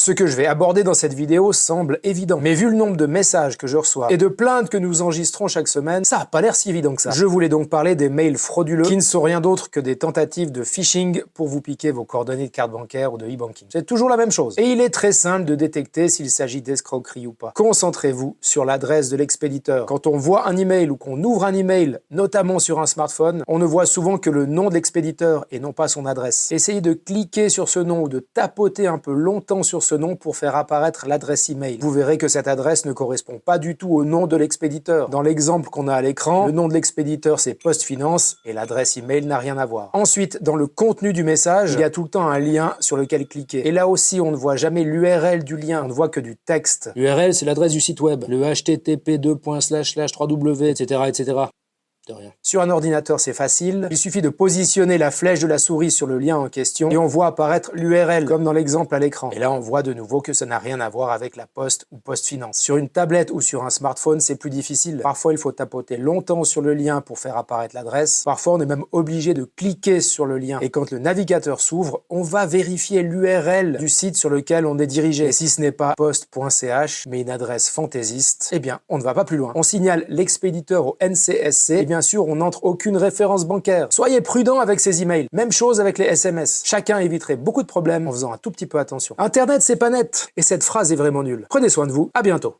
Ce que je vais aborder dans cette vidéo semble évident, mais vu le nombre de messages que je reçois et de plaintes que nous enregistrons chaque semaine, ça a pas l'air si évident que ça. Je voulais donc parler des mails frauduleux qui ne sont rien d'autre que des tentatives de phishing pour vous piquer vos coordonnées de carte bancaire ou de e-banking. C'est toujours la même chose. Et il est très simple de détecter s'il s'agit d'escroquerie ou pas. Concentrez-vous sur l'adresse de l'expéditeur. Quand on voit un email ou qu'on ouvre un email, notamment sur un smartphone, on ne voit souvent que le nom de l'expéditeur et non pas son adresse. Essayez de cliquer sur ce nom ou de tapoter un peu longtemps sur ce nom pour faire apparaître l'adresse email. Vous verrez que cette adresse ne correspond pas du tout au nom de l'expéditeur. Dans l'exemple qu'on a à l'écran, le nom de l'expéditeur c'est PostFinance et l'adresse email n'a rien à voir. Ensuite, dans le contenu du message, il y a tout le temps un lien sur lequel cliquer. Et là aussi, on ne voit jamais l'URL du lien, on ne voit que du texte. L'URL, c'est l'adresse du site web, le http://www, etc., etc. De rien. Sur un ordinateur, c'est facile. Il suffit de positionner la flèche de la souris sur le lien en question et on voit apparaître l'URL, comme dans l'exemple à l'écran. Et là, on voit de nouveau que ça n'a rien à voir avec la Poste ou PostFinance. Sur une tablette ou sur un smartphone, c'est plus difficile. Parfois, il faut tapoter longtemps sur le lien pour faire apparaître l'adresse. Parfois, on est même obligé de cliquer sur le lien. Et quand le navigateur s'ouvre, on va vérifier l'URL du site sur lequel on est dirigé. Et si ce n'est pas post.ch, mais une adresse fantaisiste, eh bien, on ne va pas plus loin. On signale l'expéditeur au NCSC et bien sûr, on n'entre aucune référence bancaire. Soyez prudent avec ces emails. Même chose avec les SMS. Chacun éviterait beaucoup de problèmes en faisant un tout petit peu attention. Internet, c'est pas net. Et cette phrase est vraiment nulle. Prenez soin de vous. À bientôt.